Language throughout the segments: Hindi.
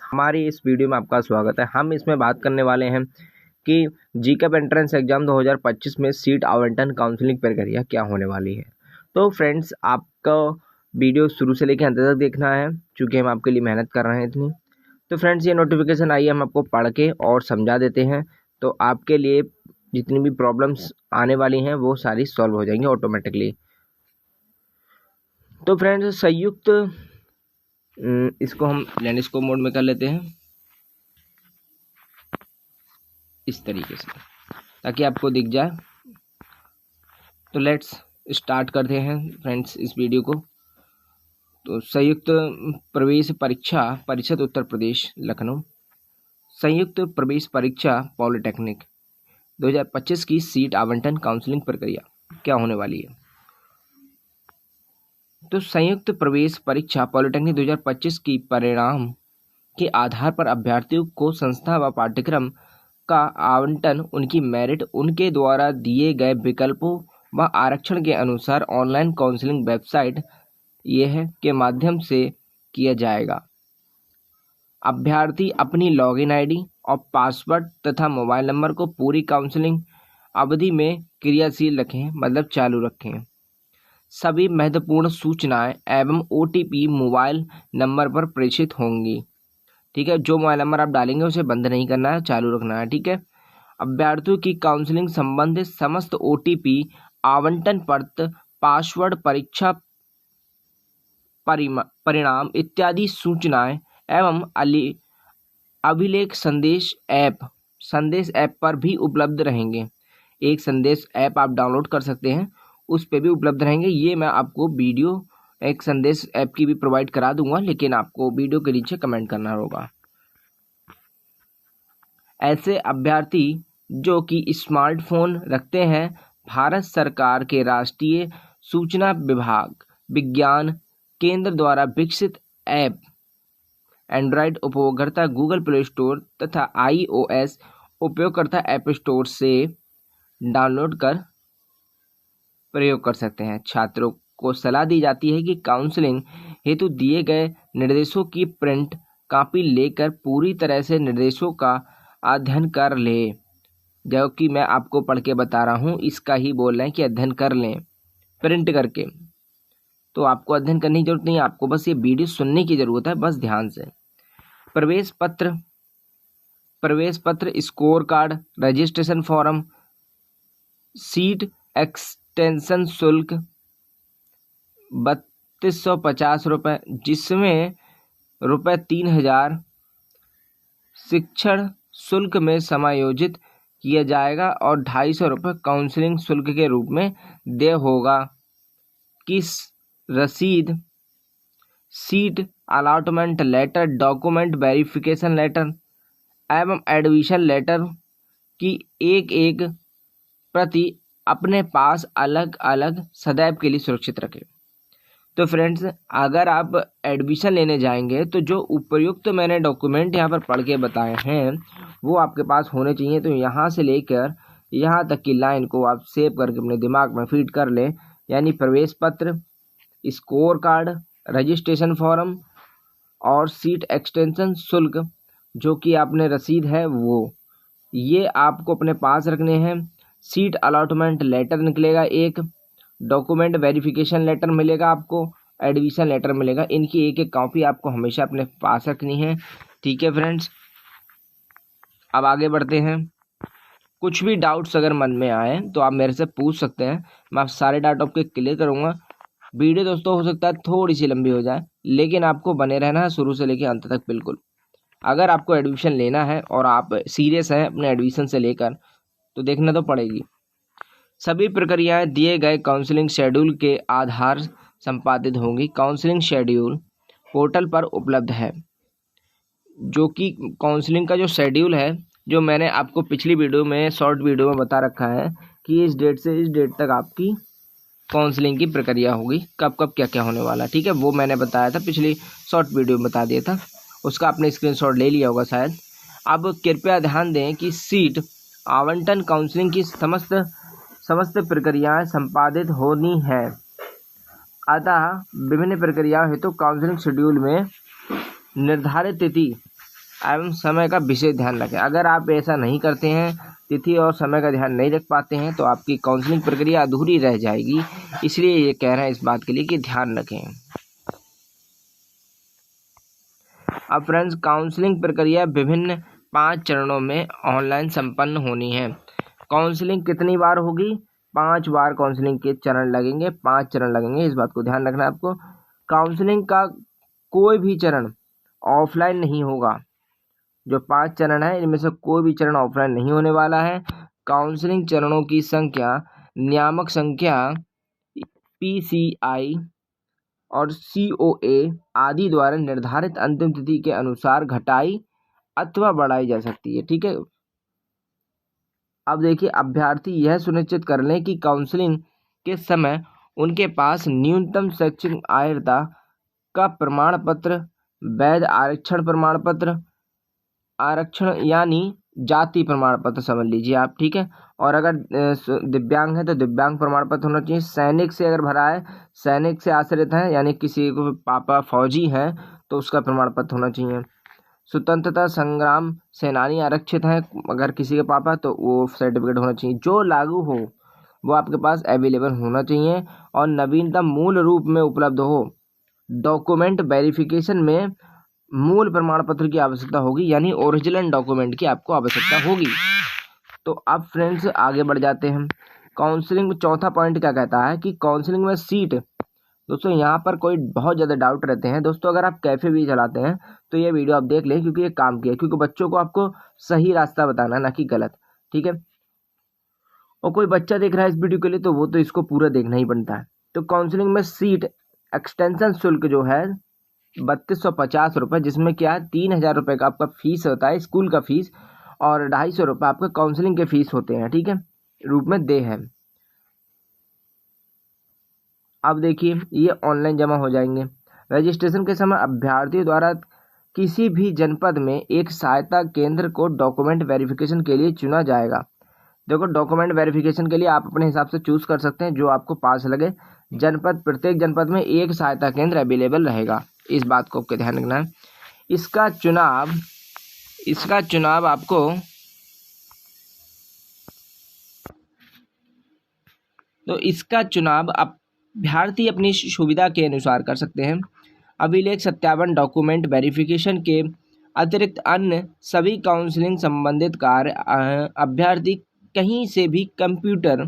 हमारी इस वीडियो में आपका स्वागत है। हम इसमें बात करने वाले हैं कि जीकेप एंट्रेंस एग्जाम 2025 में सीट आवंटन काउंसलिंग प्रक्रिया क्या होने वाली है। तो फ्रेंड्स, आपका वीडियो शुरू से लेकर अंत तक देखना है, क्योंकि हम आपके लिए मेहनत कर रहे हैं इतनी। तो फ्रेंड्स, ये नोटिफिकेशन आई है, हम आपको पढ़ के और समझा देते हैं, तो आपके लिए जितनी भी प्रॉब्लम्स आने वाली हैं वो सारी सॉल्व हो जाएंगी ऑटोमेटिकली। तो फ्रेंड्स, संयुक्त इसको हम लैंडस्केप मोड में कर लेते हैं इस तरीके से, ताकि आपको दिख जाए। तो लेट्स स्टार्ट करते हैं फ्रेंड्स इस वीडियो को। तो संयुक्त प्रवेश परीक्षा परिषद उत्तर प्रदेश लखनऊ, संयुक्त प्रवेश परीक्षा पॉलिटेक्निक 2025 की सीट आवंटन काउंसलिंग प्रक्रिया क्या होने वाली है। तो संयुक्त प्रवेश परीक्षा पॉलिटेक्निक 2025 की परिणाम के आधार पर अभ्यर्थियों को संस्था व पाठ्यक्रम का आवंटन उनकी मेरिट, उनके द्वारा दिए गए विकल्पों व आरक्षण के अनुसार ऑनलाइन काउंसलिंग वेबसाइट यह के माध्यम से किया जाएगा। अभ्यर्थी अपनी लॉगिन आईडी और पासवर्ड तथा मोबाइल नंबर को पूरी काउंसलिंग अवधि में क्रियाशील रखें, मतलब चालू रखें। सभी महत्वपूर्ण सूचनाएं एवं OTP मोबाइल नंबर पर प्रेषित होंगी। ठीक है, जो मोबाइल नंबर आप डालेंगे उसे बंद नहीं करना है, चालू रखना है। ठीक है, अभ्यर्थियों की काउंसलिंग संबंधित समस्त OTP, आवंटन पत्र, पासवर्ड, परीक्षा परिणाम इत्यादि सूचनाएं एवं अभिलेख संदेश ऐप पर भी उपलब्ध रहेंगे। एक संदेश ऐप आप डाउनलोड कर सकते हैं, उस पे भी उपलब्ध रहेंगे। ये मैं आपको वीडियो एक संदेश ऐप की भी प्रोवाइड करा दूंगा, लेकिन आपको वीडियो के नीचे कमेंट करना होगा। ऐसे अभ्यर्थी जो कि स्मार्टफोन रखते हैं, भारत सरकार के राष्ट्रीय सूचना विभाग विज्ञान केंद्र द्वारा विकसित ऐप एंड्रॉयड उपयोगकर्ता गूगल प्ले स्टोर तथा iOS उपयोगकर्ता ऐप स्टोर से डाउनलोड कर प्रयोग कर सकते हैं। छात्रों को सलाह दी जाती है कि काउंसलिंग हेतु दिए गए निर्देशों की प्रिंट कॉपी लेकर पूरी तरह से निर्देशों का अध्ययन कर ले। जो कि मैं आपको पढ़ के बता रहा हूँ, इसका ही बोल रहे हैं कि अध्ययन कर लें प्रिंट करके। तो आपको अध्ययन करने की जरूरत नहीं है, आपको बस ये वीडियो सुनने की जरूरत है, बस ध्यान से। प्रवेश पत्र, score card, registration form, seat extension शुल्क 3250 रुपये, जिसमें रुपये 3000 शिक्षण शुल्क में समायोजित किया जाएगा और 250 रुपये काउंसलिंग शुल्क के रूप में देय होगा। किस रसीद, seat allotment letter, document verification letter एवं एडमिशन लेटर की एक प्रति अपने पास अलग अलग सदैव के लिए सुरक्षित रखें। तो फ्रेंड्स, अगर आप एडमिशन लेने जाएंगे तो जो उपयुक्त मैंने डॉक्यूमेंट यहाँ पर पढ़ के बताए हैं वो आपके पास होने चाहिए। तो यहाँ से लेकर यहाँ तक की लाइन को आप सेव करके अपने दिमाग में फीड कर लें, यानी प्रवेश पत्र, स्कोर कार्ड, रजिस्ट्रेशन फॉर्म और सीट एक्सटेंशन शुल्क जो कि आपने रसीद है वो, ये आपको अपने पास रखने हैं। सीट अलॉटमेंट लेटर निकलेगा, एक डॉक्यूमेंट वेरिफिकेशन लेटर मिलेगा, आपको एडमिशन लेटर मिलेगा। इनकी एक कॉपी आपको हमेशा अपने पास रखनी है। ठीक है फ्रेंड्स, अब आगे बढ़ते हैं। कुछ भी डाउट्स अगर मन में आए तो आप मेरे से पूछ सकते हैं, मैं सारे डाउट आपके क्लियर करूंगा। वीडियो दोस्तों हो सकता है थोड़ी सी लंबी हो जाए, लेकिन आपको बने रहना है शुरू से लेकर अंत तक बिल्कुल। अगर आपको एडमिशन लेना है और आप सीरियस हैं अपने एडमिशन से लेकर, तो देखना तो पड़ेगी। सभी प्रक्रियाएं दिए गए काउंसलिंग शेड्यूल के आधार संपादित होंगी। काउंसलिंग शेड्यूल पोर्टल पर उपलब्ध है, जो कि काउंसलिंग का जो शेड्यूल है, जो मैंने आपको पिछली वीडियो में शॉर्ट वीडियो में बता रखा है कि इस डेट से इस डेट तक आपकी काउंसलिंग की प्रक्रिया होगी, कब कब क्या क्या होने वाला। ठीक है, वो मैंने बताया था, पिछली शॉर्ट वीडियो में बता दिया था, उसका आपने स्क्रीनशॉट ले लिया होगा शायद। अब कृपया ध्यान दें कि सीट आवंटन काउंसलिंग की समस्त प्रक्रियाएं संपादित होनी है। अतः विभिन्न प्रक्रियाओं हेतु काउंसलिंग शेड्यूल में निर्धारित तिथि एवं समय का विशेष ध्यान रखें। अगर आप ऐसा नहीं करते हैं, तिथि और समय का ध्यान नहीं रख पाते हैं, तो आपकी काउंसलिंग प्रक्रिया अधूरी रह जाएगी। इसलिए ये कह रहे हैं इस बात के लिए कि ध्यान रखें। अब फ्रेंड्स, काउंसलिंग प्रक्रिया विभिन्न 5 चरणों में ऑनलाइन संपन्न होनी है। काउंसलिंग कितनी बार होगी? 5 बार काउंसलिंग के चरण लगेंगे, 5 चरण लगेंगे, इस बात को ध्यान रखना है आपको। काउंसलिंग का कोई भी चरण ऑफलाइन नहीं होगा। जो 5 चरण है इनमें से कोई भी चरण ऑफलाइन नहीं होने वाला है। काउंसलिंग चरणों की संख्या नियामक संख्या PCI और COA आदि द्वारा निर्धारित अंतिम तिथि के अनुसार घटाई अथवा बढ़ाई जा सकती है। ठीक है। अब देखिए, अभ्यर्थी यह सुनिश्चित कर लें कि काउंसलिंग के समय उनके पास न्यूनतम शैक्षिक अर्हता का प्रमाण पत्र, वैध आरक्षण प्रमाण पत्र, आरक्षण यानी जाति प्रमाण पत्र समझ लीजिए आप। ठीक है। और अगर दिव्यांग है तो दिव्यांग प्रमाण पत्र होना चाहिए। सैनिक से अगर भरा है, सैनिक से आश्रित है, यानी किसी को पापा फौजी हैं तो उसका प्रमाण पत्र होना चाहिए। स्वतंत्रता संग्राम सेनानी आरक्षित हैं अगर किसी के पापा, तो वो सर्टिफिकेट होना चाहिए। जो लागू हो वो आपके पास अवेलेबल होना चाहिए और नवीनतम मूल रूप में उपलब्ध हो। डॉक्यूमेंट वेरिफिकेशन में मूल प्रमाण पत्र की आवश्यकता होगी, यानी ओरिजिनल डॉक्यूमेंट की आपको आवश्यकता होगी। तो अब फ्रेंड्स आगे बढ़ जाते हैं। काउंसलिंग में चौथा पॉइंट क्या कहता है कि काउंसलिंग में सीट। दोस्तों यहाँ पर कोई बहुत ज़्यादा डाउट रहते हैं। दोस्तों अगर आप कैफ़े भी चलाते हैं तो ये वीडियो आप देख लें, क्योंकि ये काम किया है, क्योंकि बच्चों को आपको सही रास्ता बताना है, ना कि गलत। ठीक है। और कोई बच्चा देख रहा है इस वीडियो के लिए तो वो तो इसको पूरा देखना ही बनता है। तो काउंसलिंग में सीट एक्सटेंशन शुल्क जो है 3250 रुपये, जिसमें क्या है 3000 रुपये का आपका फीस होता है स्कूल का फीस, और 250 रुपये आपका काउंसलिंग के फीस होते हैं। ठीक है, रूप में दे है। अब देखिए, ये ऑनलाइन जमा हो जाएंगे। रजिस्ट्रेशन के समय अभ्यर्थियों द्वारा किसी भी जनपद में एक सहायता केंद्र को डॉक्यूमेंट वेरिफिकेशन के लिए चुना जाएगा। देखो, डॉक्यूमेंट वेरिफिकेशन के लिए आप अपने हिसाब से चूज कर सकते हैं जो आपको पास लगे। जनपद, प्रत्येक जनपद में एक सहायता केंद्र अवेलेबल रहेगा, इस बात को आपको ध्यान रखना है। इसका चुनाव आपको अभ्यर्थी अपनी सुविधा के अनुसार कर सकते हैं। अभिलेख सत्यापन डॉक्यूमेंट वेरिफिकेशन के अतिरिक्त अन्य सभी काउंसलिंग संबंधित कार्य अभ्यर्थी कहीं से भी कंप्यूटर,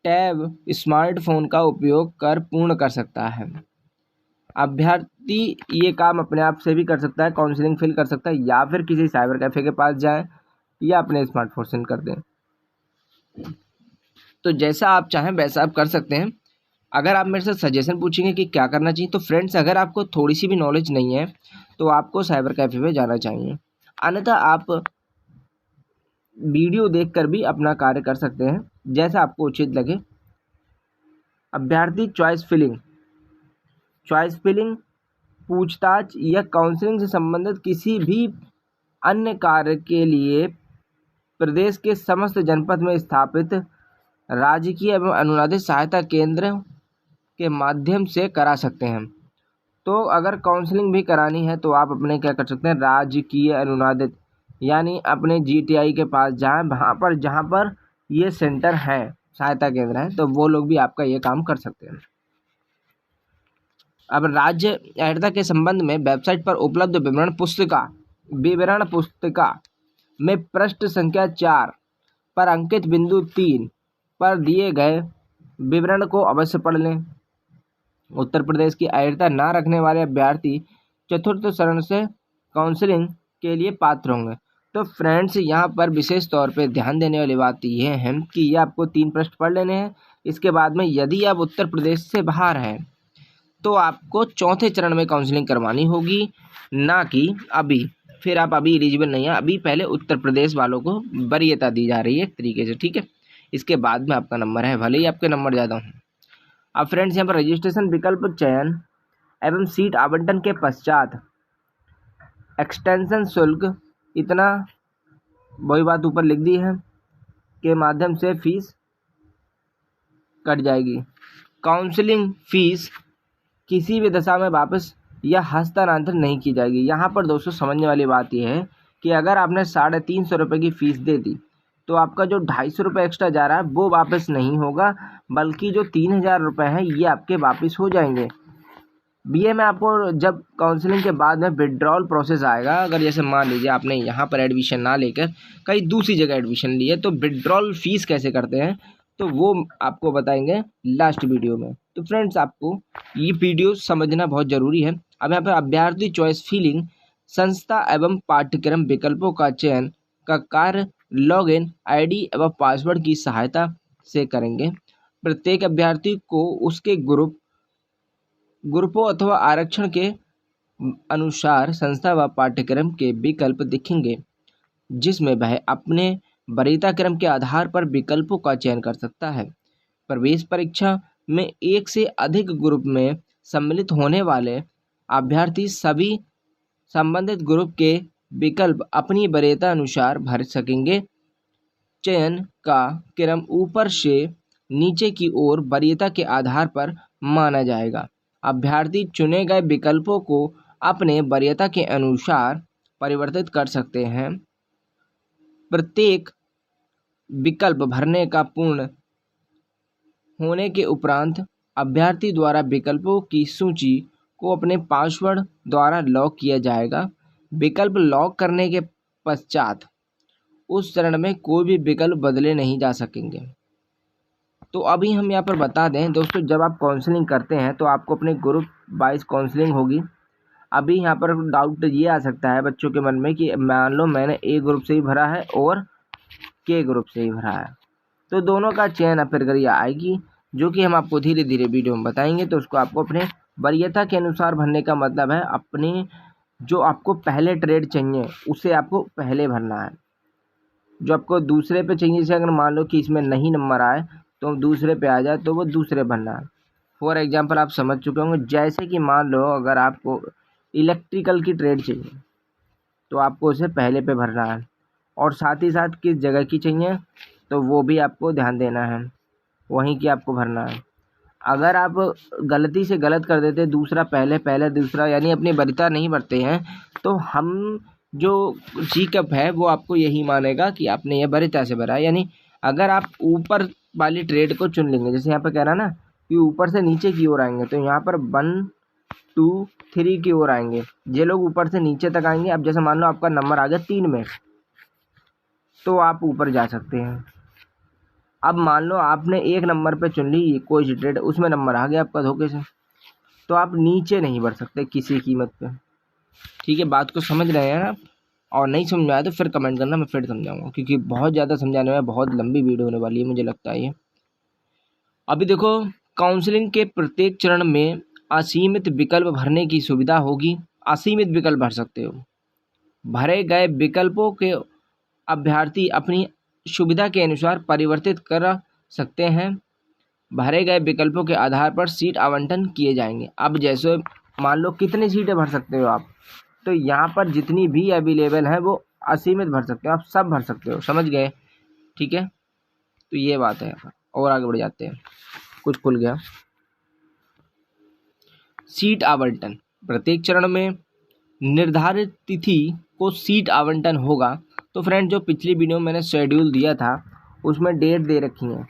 टैब, स्मार्टफोन का उपयोग कर पूर्ण कर सकता है। अभ्यर्थी ये काम अपने आप से भी कर सकता है, काउंसलिंग फिल कर सकता है, या फिर किसी साइबर कैफे के पास जाएं या अपने स्मार्टफोन से कर दें। तो जैसा आप चाहें वैसा आप कर सकते हैं। अगर आप मेरे से सजेशन पूछेंगे कि क्या करना चाहिए, तो फ्रेंड्स अगर आपको थोड़ी सी भी नॉलेज नहीं है तो आपको साइबर कैफे पे जाना चाहिए, अन्यथा आप वीडियो देखकर भी अपना कार्य कर सकते हैं जैसा आपको उचित लगे। अभ्यर्थी चॉइस फिलिंग पूछताछ या काउंसलिंग से संबंधित किसी भी अन्य कार्य के लिए प्रदेश के समस्त जनपद में स्थापित राजकीय एवं अनुदानित सहायता केंद्र के माध्यम से करा सकते हैं। तो अगर काउंसलिंग भी करानी है तो आप अपने क्या कर सकते हैं, राजकीय अनुदानित यानी अपने GTI के पास जाएं, वहाँ जहाँ पर ये सेंटर है, सहायता केंद्र है, तो वो लोग भी आपका ये काम कर सकते हैं। अब राज्य अर्हता के संबंध में वेबसाइट पर उपलब्ध विवरण पुस्तिका में पृष्ठ संख्या 4 पर अंकित बिंदु 3 पर दिए गए विवरण को अवश्य पढ़ लें। उत्तर प्रदेश की अर्हता न रखने वाले अभ्यर्थी चतुर्थ चरण से काउंसलिंग के लिए पात्र होंगे। तो फ्रेंड्स यहाँ पर विशेष तौर पे ध्यान देने वाली बात ये है कि ये आपको 3 पृष्ठ पढ़ लेने हैं। इसके बाद में यदि आप उत्तर प्रदेश से बाहर हैं तो आपको चौथे चरण में काउंसलिंग करवानी होगी, ना कि अभी। फिर आप अभी एलिजिबल नहीं है, अभी पहले उत्तर प्रदेश वालों को वरीयता दी जा रही है एक तरीके से। ठीक है, इसके बाद में आपका नंबर है, भले ही आपके नंबर ज़्यादा हों। अब फ्रेंड्स यहाँ पर रजिस्ट्रेशन विकल्प चयन एवं सीट आवंटन के पश्चात एक्सटेंशन शुल्क इतना, वही बात ऊपर लिख दी है, के माध्यम से फीस कट जाएगी। काउंसलिंग फीस किसी भी दशा में वापस या हस्तांतरण नहीं की जाएगी। यहाँ पर दोस्तों समझने वाली बात यह है कि अगर आपने 350 रुपये की फ़ीस दे दी तो आपका जो 250 रुपये एक्स्ट्रा जा रहा है वो वापस नहीं होगा, बल्कि जो 3000 रुपये हैं ये आपके वापस हो जाएंगे। बीए में आपको जब काउंसलिंग के बाद में विड्रॉल प्रोसेस आएगा, अगर जैसे मान लीजिए आपने यहाँ पर एडमिशन ना लेकर कहीं दूसरी जगह एडमिशन ली है तो विड्रॉल फीस कैसे करते हैं तो वो आपको बताएंगे लास्ट वीडियो में। तो फ्रेंड्स आपको ये वीडियो समझना बहुत ज़रूरी है। अब यहाँ पर अभ्यर्थी चॉइस फिलिंग संस्था एवं पाठ्यक्रम विकल्पों का चयन का कार्य लॉगिन आईडी एवं पासवर्ड की सहायता से करेंगे। प्रत्येक अभ्यर्थी को उसके ग्रुपों अथवा आरक्षण के अनुसार संस्था व पाठ्यक्रम के विकल्प दिखेंगे, जिसमें वह अपने वरीयता क्रम के आधार पर विकल्पों का चयन कर सकता है। प्रवेश परीक्षा में एक से अधिक ग्रुप में सम्मिलित होने वाले अभ्यर्थी सभी संबंधित ग्रुप के विकल्प अपनी वरीयता अनुसार भर सकेंगे। चयन का क्रम ऊपर से नीचे की ओर वरीयता के आधार पर माना जाएगा। अभ्यर्थी चुने गए विकल्पों को अपने वरीयता के अनुसार परिवर्तित कर सकते हैं। प्रत्येक विकल्प भरने का पूर्ण होने के उपरांत अभ्यर्थी द्वारा विकल्पों की सूची को अपने पासवर्ड द्वारा लॉक किया जाएगा। विकल्प लॉक करने के पश्चात उस चरण में कोई भी विकल्प बदले नहीं जा सकेंगे। तो अभी हम यहाँ पर बता दें दोस्तों, जब आप काउंसलिंग करते हैं तो आपको अपने ग्रुप वाइज काउंसलिंग होगी। अभी यहाँ पर डाउट ये आ सकता है बच्चों के मन में कि मान लो मैंने ए ग्रुप से ही भरा है और के ग्रुप से ही भरा है, तो दोनों का चयन प्रक्रिया आएगी जो कि हम आपको धीरे धीरे वीडियो में बताएंगे। तो उसको आपको अपने वरीयता के अनुसार भरने का मतलब है अपने जो आपको पहले ट्रेड चाहिए उसे आपको पहले भरना है। जो आपको दूसरे पे चाहिए, जैसे अगर मान लो कि इसमें नहीं नंबर आए तो दूसरे पे आ जाए तो वो दूसरे भरना है। फॉर एग्जांपल आप समझ चुके होंगे, जैसे कि मान लो अगर आपको इलेक्ट्रिकल की ट्रेड चाहिए तो आपको उसे पहले पे भरना है, और साथ ही साथ किस जगह की चाहिए तो वो भी आपको ध्यान देना है, वहीं की आपको भरना है। अगर आप गलती से गलत कर देते दूसरा पहले पहले दूसरा यानी अपनी वरीयता नहीं भरते हैं तो हम जो चेकअप है वो आपको यही मानेगा कि आपने ये वरीयता से भरा है। यानी अगर आप ऊपर वाली ट्रेड को चुन लेंगे, जैसे यहाँ पर कह रहा है ना कि ऊपर से नीचे की ओर आएंगे, तो यहाँ पर 1 2 3 की ओर आएंगे। ये लोग ऊपर से नीचे तक आएंगे। अब जैसे मान लो आपका नंबर आ गया 3 में तो आप ऊपर जा सकते हैं। अब मान लो आपने 1 नंबर पे चुन ली कोई सी ट्रेड, उसमें नंबर आ गया आपका धोखे से, तो आप नीचे नहीं बढ़ सकते किसी कीमत पे। ठीक है, बात को समझ रहे हैं आप? और नहीं समझ में आया तो फिर कमेंट करना, मैं फिर समझाऊंगा, क्योंकि बहुत ज़्यादा समझाने में बहुत लंबी वीडियो होने वाली है मुझे लगता है ये। अभी देखो, काउंसलिंग के प्रत्येक चरण में असीमित विकल्प भरने की सुविधा होगी। असीमित विकल्प भर सकते हो। भरे गए विकल्पों के अभ्यर्थी अपनी सुविधा के अनुसार परिवर्तित कर सकते हैं। भरे गए विकल्पों के आधार पर सीट आवंटन किए जाएंगे। अब जैसे मान लो कितनी सीटें भर सकते हो आप, तो यहाँ पर जितनी भी अवेलेबल है वो असीमित भर सकते हो, आप सब भर सकते हो। समझ गए? ठीक है, तो ये बात है। और आगे बढ़ जाते हैं, कुछ खुल गया। सीट आवंटन प्रत्येक चरण में निर्धारित तिथि को सीट आवंटन होगा। तो फ्रेंड, जो पिछली वीडियो में मैंने शेड्यूल दिया था उसमें डेट दे रखी है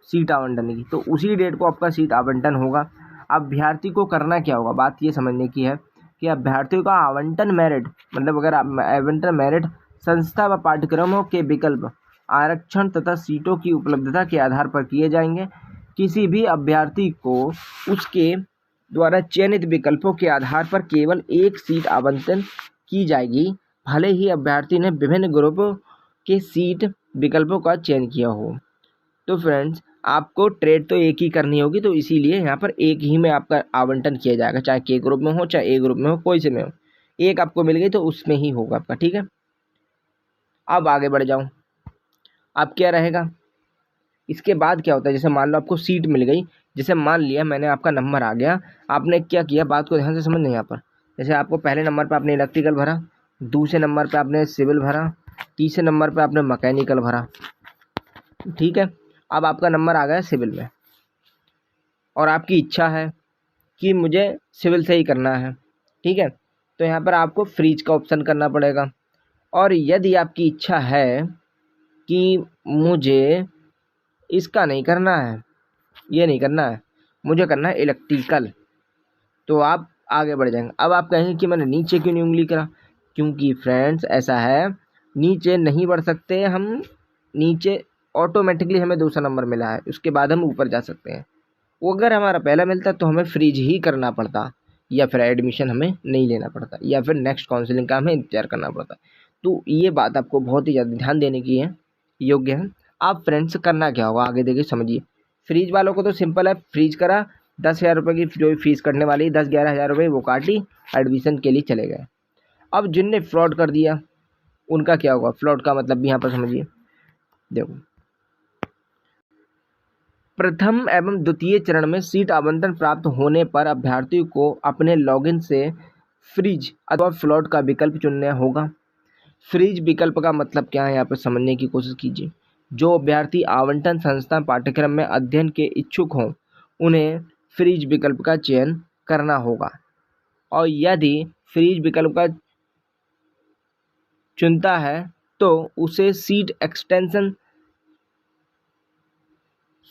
सीट आवंटन की, तो उसी डेट को आपका सीट आवंटन होगा। अभ्यर्थी को करना क्या होगा, बात ये समझने की है कि अभ्यर्थियों का आवंटन मेरिट, मतलब अगर आवंटन मेरिट संस्था व पाठ्यक्रमों के विकल्प आरक्षण तथा सीटों की उपलब्धता के आधार पर किए जाएंगे। किसी भी अभ्यर्थी को उसके द्वारा चयनित विकल्पों के आधार पर केवल एक सीट आवंटन की जाएगी, भले ही अभ्यर्थी ने विभिन्न ग्रुपों के सीट विकल्पों का चयन किया हो। तो फ्रेंड्स, आपको ट्रेड तो एक ही करनी होगी, तो इसीलिए यहाँ पर एक ही में आपका आवंटन किया जाएगा, चाहे के ग्रुप में हो चाहे ए ग्रुप में हो, कोई से में हो, एक आपको मिल गई तो उसमें ही होगा आपका। ठीक है, अब आगे बढ़ जाऊँ। अब क्या रहेगा, इसके बाद क्या होता है, जैसे मान लो आपको सीट मिल गई, जैसे मान लिया मैंने आपका नंबर आ गया, आपने क्या किया, बात को ध्यान से समझना यहाँ पर। जैसे आपको पहले नंबर पर आपने इलेक्ट्रिकल भरा, दूसरे नंबर पर आपने सिविल भरा, तीसरे नंबर पर आपने मैकेनिकल भरा। ठीक है, अब आपका नंबर आ गया सिविल में और आपकी इच्छा है कि मुझे सिविल से ही करना है। ठीक है। तो यहाँ पर आपको फ्रीज का ऑप्शन करना पड़ेगा। और यदि आपकी इच्छा है कि मुझे इसका नहीं करना है, ये नहीं करना है, मुझे करना है इलेक्ट्रिकल, तो आप आगे बढ़ जाएंगे। अब आप कहेंगे कि मैंने नीचे क्यों नहीं उंगली करा, क्योंकि फ्रेंड्स ऐसा है, नीचे नहीं बढ़ सकते हम, नीचे ऑटोमेटिकली हमें दूसरा नंबर मिला है, उसके बाद हम ऊपर जा सकते हैं। वो अगर हमारा पहला मिलता तो हमें फ्रीज ही करना पड़ता, या फिर एडमिशन हमें नहीं लेना पड़ता, या फिर नेक्स्ट काउंसलिंग का हमें इंतजार करना पड़ता। तो ये बात आपको बहुत ही ज़्यादा ध्यान देने की है, योग्य है। आप फ्रेंड्स करना क्या होगा आगे देखिए समझिए। फ्रीज वालों को तो सिंपल है, फ्रीज करा, 10,000 रुपये की जो फीस कटने वाली 10-11 हज़ार रुपये वो काटी, एडमिशन के लिए चले गए। अब जिनने फ्रॉड कर दिया उनका क्या होगा, फ्रॉड का मतलब भी यहाँ पर समझिए। देखो, प्रथम एवं द्वितीय चरण में सीट आवंटन प्राप्त होने पर अभ्यर्थी को अपने लॉगिन से फ्रीज अथवा फ्लॉट का विकल्प चुनना होगा। फ्रीज विकल्प का मतलब क्या है यहाँ पर समझने की कोशिश कीजिए। जो अभ्यर्थी आवंटन संस्था पाठ्यक्रम में अध्ययन के इच्छुक हों उन्हें फ्रीज विकल्प का चयन करना होगा, और यदि फ्रीज विकल्प का चुनता है तो उसे सीट एक्सटेंशन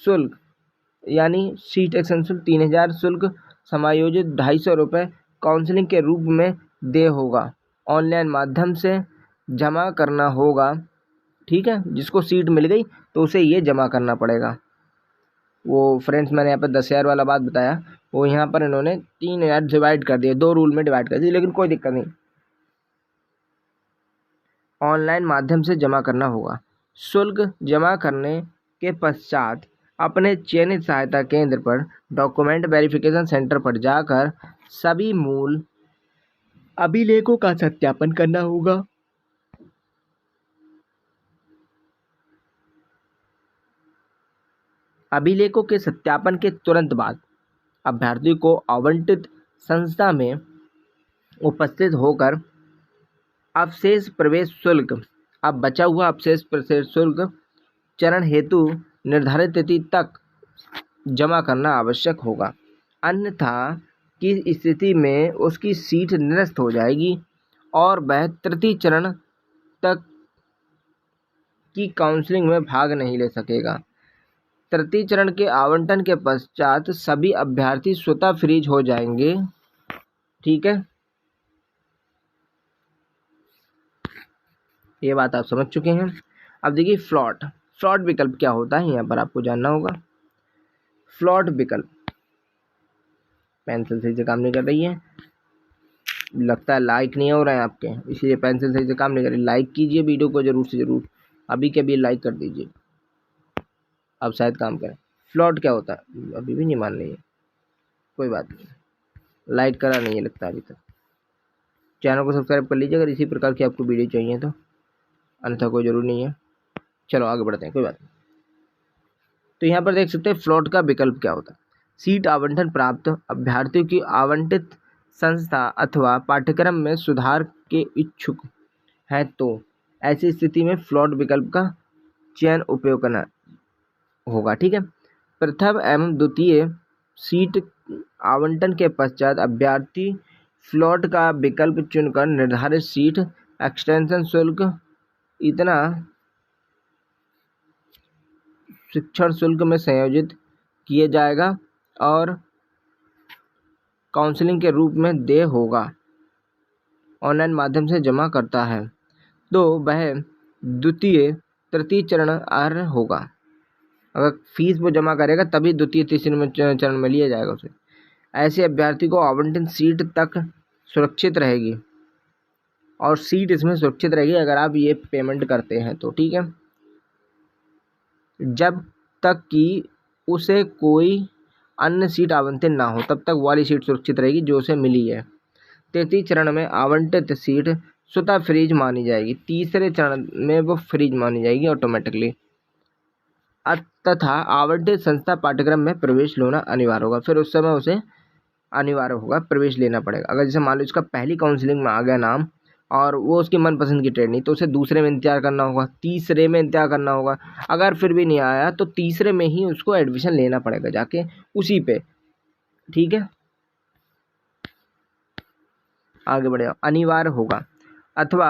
शुल्क यानी सीट एक्सटेंशन शुल्क 3,000 शुल्क समायोजित 250 रुपये काउंसलिंग के रूप में दे होगा, ऑनलाइन माध्यम से जमा करना होगा। ठीक है, जिसको सीट मिल गई तो उसे ये जमा करना पड़ेगा। वो फ्रेंड्स मैंने यहाँ पर 10,000 वाला बात बताया, वो यहाँ पर इन्होंने 3,000 डिवाइड कर दिए, 2 रूल में डिवाइड कर दिए, लेकिन कोई दिक्कत नहीं, ऑनलाइन माध्यम से जमा करना होगा। शुल्क जमा करने के पश्चात अपने चयनित सहायता केंद्र पर डॉक्यूमेंट वेरिफिकेशन सेंटर पर जाकर सभी मूल अभिलेखों का सत्यापन करना होगा। अभिलेखों के सत्यापन के तुरंत बाद अभ्यर्थी को आवंटित संस्था में उपस्थित होकर अवशेष प्रवेश शुल्क, अब बचा हुआ अवशेष प्रवेश शुल्क चरण हेतु निर्धारित तिथि तक जमा करना आवश्यक होगा, अन्यथा की स्थिति में उसकी सीट निरस्त हो जाएगी और वह तृतीय चरण तक की काउंसलिंग में भाग नहीं ले सकेगा। तृतीय चरण के आवंटन के पश्चात सभी अभ्यर्थी स्वतः फ्रीज हो जाएंगे। ठीक है, ये बात आप समझ चुके हैं। अब देखिए फ्लॉट विकल्प क्या होता है, यहाँ पर आपको जानना होगा। फ्लॉट विकल्प, पेंसिल सही से काम नहीं कर रही है, लगता है लाइक नहीं हो रहा है आपके, इसलिए पेंसिल सही से काम नहीं कर रही। लाइक कीजिए वीडियो को जरूर से जरूर, अभी के अभी लाइक कर दीजिए, अब शायद काम करें। फ्लॉट क्या होता है, अभी भी नहीं मान रही है, कोई बात नहीं, लाइक करा नहीं है लगता अभी तक। चैनल को सब्सक्राइब कर लीजिए अगर इसी प्रकार की आपको वीडियो चाहिए तो, अन्यथा कोई ज़रूरी नहीं है। चलो आगे बढ़ते हैं, कोई बात नहीं। तो यहाँ पर देख सकते हैं फ्लॉट का विकल्प क्या होता है। सीट आवंटन प्राप्त अभ्यर्थियों की आवंटित संस्था अथवा पाठ्यक्रम में सुधार के इच्छुक है तो ऐसी स्थिति में फ्लॉट विकल्प का चयन उपयोग करना होगा। ठीक है, प्रथम एवं द्वितीय सीट आवंटन के पश्चात अभ्यर्थी फ्लॉट का विकल्प चुनकर निर्धारित सीट एक्सटेंशन शुल्क इतना शिक्षण शुल्क में संयोजित किया जाएगा और काउंसलिंग के रूप में देय होगा, ऑनलाइन माध्यम से जमा करता है तो वह द्वितीय तृतीय चरण अर्ह होगा। अगर फीस वो जमा करेगा तभी द्वितीय तीसरे चरण में लिया जाएगा उसे। ऐसे अभ्यर्थी को आवंटित सीट तक सुरक्षित रहेगी, और सीट इसमें सुरक्षित रहेगी अगर आप ये पेमेंट करते हैं तो। ठीक है, जब तक कि उसे कोई अन्य सीट आवंटित ना हो तब तक वाली सीट सुरक्षित रहेगी जो उसे मिली है। तृतीय चरण में आवंटित सीट स्वतः फ्रीज मानी जाएगी, तीसरे चरण में वो फ्रीज मानी जाएगी ऑटोमेटिकली, तथा आवंटित संस्था पाठ्यक्रम में प्रवेश लेना अनिवार्य होगा। फिर उस समय उसे अनिवार्य होगा प्रवेश लेना पड़ेगा। अगर जैसे मान लो इसका पहली काउंसलिंग में आ गया नाम और वो उसकी मनपसंद की ट्रेड नहीं, तो उसे दूसरे में इंतजार करना होगा, तीसरे में इंतजार करना होगा। अगर फिर भी नहीं आया तो तीसरे में ही उसको एडमिशन लेना पड़ेगा जाके उसी पे। ठीक है, आगे बढ़ेगा, अनिवार्य होगा अथवा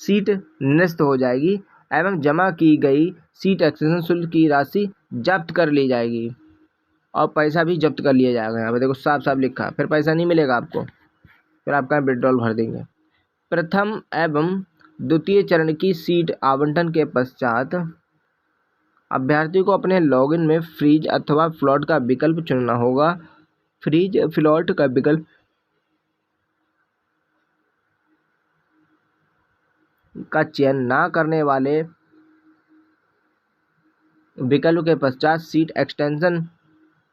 सीट निरस्त हो जाएगी एवं जमा की गई सीट एक्सटेंशन शुल्क की राशि जब्त कर ली जाएगी और पैसा भी जब्त कर लिया जाएगा। यहाँ पे देखो साफ साफ लिखा, फिर पैसा नहीं मिलेगा आपको, फिर आपका विड्रॉल भर देंगे। प्रथम एवं द्वितीय चरण की सीट आवंटन के पश्चात अभ्यर्थी को अपने लॉगिन में फ्रीज अथवा फ्लॉट का विकल्प चुनना होगा। फ्रीज फ्लॉट का विकल्प का चयन न करने वाले विकल्प के पश्चात सीट एक्सटेंशन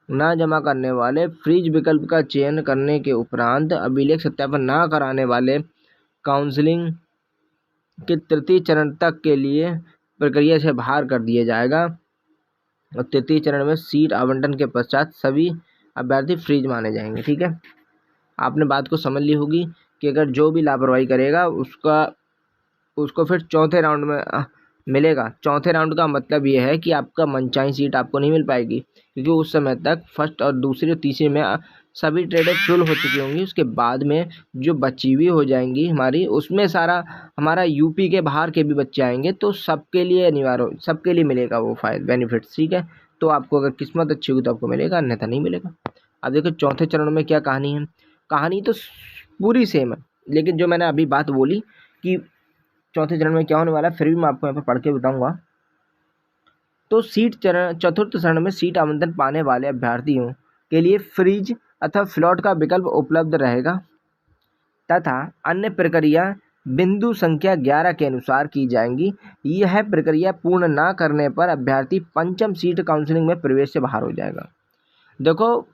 न जमा करने वाले, फ्रीज विकल्प का चयन करने के उपरांत अभिलेख सत्यापन न कराने वाले काउंसलिंग के तृतीय चरण तक के लिए प्रक्रिया से बाहर कर दिया जाएगा और तृतीय चरण में सीट आवंटन के पश्चात सभी अभ्यर्थी फ्रीज माने जाएंगे। ठीक है, आपने बात को समझ ली होगी कि अगर जो भी लापरवाही करेगा उसको फिर चौथे राउंड में मिलेगा। चौथे राउंड का मतलब ये है कि आपका मनचाही सीट आपको नहीं मिल पाएगी, क्योंकि उस समय तक फर्स्ट और दूसरे और तीसरे में सभी ट्रेडें फुल हो चुकी होंगी। उसके बाद में जो बची हुई हो जाएंगी हमारी, उसमें सारा हमारा यूपी के बाहर के भी बच्चे आएंगे, तो सबके लिए अनिवार्य, सबके लिए मिलेगा वो फायदा बेनिफिट्स। ठीक है, तो आपको अगर किस्मत अच्छी होगी तो आपको मिलेगा, अन्यथा नहीं मिलेगा। अब देखो चौथे चरण में क्या कहानी है। कहानी तो पूरी सेम है, लेकिन जो मैंने अभी बात बोली कि चौथे चरण में क्या होने वाला है, फिर भी मैं आपको यहाँ पर पढ़ के बताऊंगा। तो सीट चरण चतुर्थ चरण में सीट आवंटन पाने वाले अभ्यर्थियों के लिए फ्रीज अथवा फ्लॉट का विकल्प उपलब्ध रहेगा तथा अन्य प्रक्रिया बिंदु संख्या 11 के अनुसार की जाएंगी। यह प्रक्रिया पूर्ण न करने पर अभ्यर्थी पंचम सीट काउंसलिंग में प्रवेश से बाहर हो जाएगा। देखो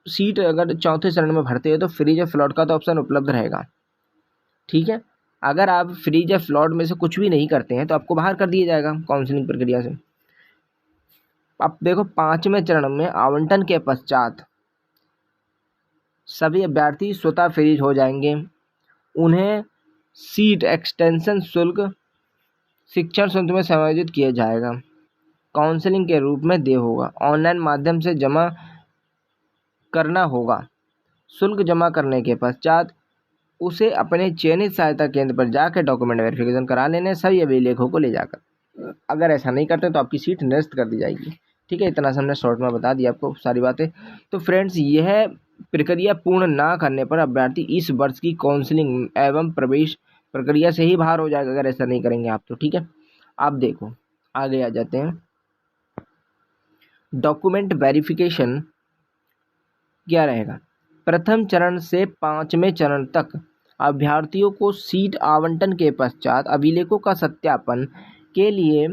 सीट अगर चौथे चरण में भरते हो तो फ्रीज या फ्लॉट का तो ऑप्शन उपलब्ध रहेगा। ठीक है, अगर आप फ्रीज या फ्लॉट में से कुछ भी नहीं करते हैं तो आपको बाहर कर दिया जाएगा काउंसलिंग प्रक्रिया से। अब देखो पांचवें चरण में आवंटन के पश्चात सभी अभ्यर्थी स्वतः फ्रीज हो जाएंगे। उन्हें सीट एक्सटेंशन शुल्क शिक्षण शुल्क में समायोजित किया जाएगा, काउंसलिंग के रूप में देय होगा, ऑनलाइन माध्यम से जमा करना होगा। शुल्क जमा करने के पश्चात उसे अपने चयनित सहायता केंद्र पर जाकर डॉक्यूमेंट वेरिफिकेशन करा लेने, सभी अभिलेखों को ले जाकर। अगर ऐसा नहीं करते तो आपकी सीट निरस्त कर दी जाएगी। ठीक है, इतना सा हमने शॉर्ट में बता दिया आपको सारी बातें। तो फ्रेंड्स, यह प्रक्रिया पूर्ण ना करने पर अभ्यर्थी इस वर्ष की काउंसलिंग एवं प्रवेश प्रक्रिया से ही बाहर हो जाएगा, अगर ऐसा नहीं करेंगे आप तो। ठीक है, आप देखो आगे आ जाते हैं। डॉक्यूमेंट वेरिफिकेशन क्या रहेगा। प्रथम चरण से पांचवें चरण तक अभ्यर्थियों को सीट आवंटन के पश्चात अभिलेखों का सत्यापन के लिए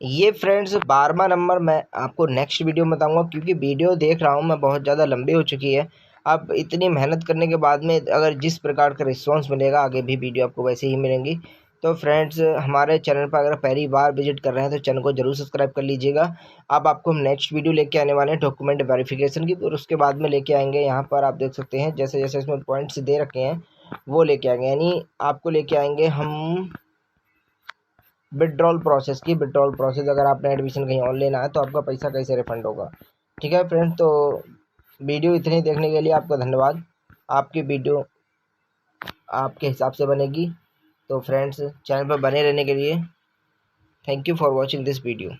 ये फ्रेंड्स 12वां नंबर मैं आपको नेक्स्ट वीडियो में बताऊंगा, क्योंकि वीडियो देख रहा हूँ मैं बहुत ज़्यादा लंबी हो चुकी है। अब इतनी मेहनत करने के बाद में अगर जिस प्रकार का रिस्पांस मिलेगा, आगे भी वीडियो आपको वैसे ही मिलेंगी। तो फ्रेंड्स, हमारे चैनल पर अगर पहली बार विजिट कर रहे हैं तो चैनल को जरूर सब्सक्राइब कर लीजिएगा। अब आपको हम नेक्स्ट वीडियो लेके आने वाले हैं डॉक्यूमेंट वेरिफिकेशन की, और उसके बाद में लेके आएंगे, यहाँ पर आप देख सकते हैं जैसे जैसे इसमें पॉइंट्स दे रखे हैं वो लेके आएंगे, यानी आपको लेके आएंगे हम विड्रॉल प्रोसेस की। विड्रॉल प्रोसेस, अगर आपने एडमिशन कहीं और लेना है तो आपका पैसा कैसे रिफंड होगा। ठीक है फ्रेंड्स, तो वीडियो इतनी देखने के लिए आपका धन्यवाद। आपकी वीडियो आपके हिसाब से बनेगी, तो फ्रेंड्स चैनल पर बने रहने के लिए thank you for watching this video.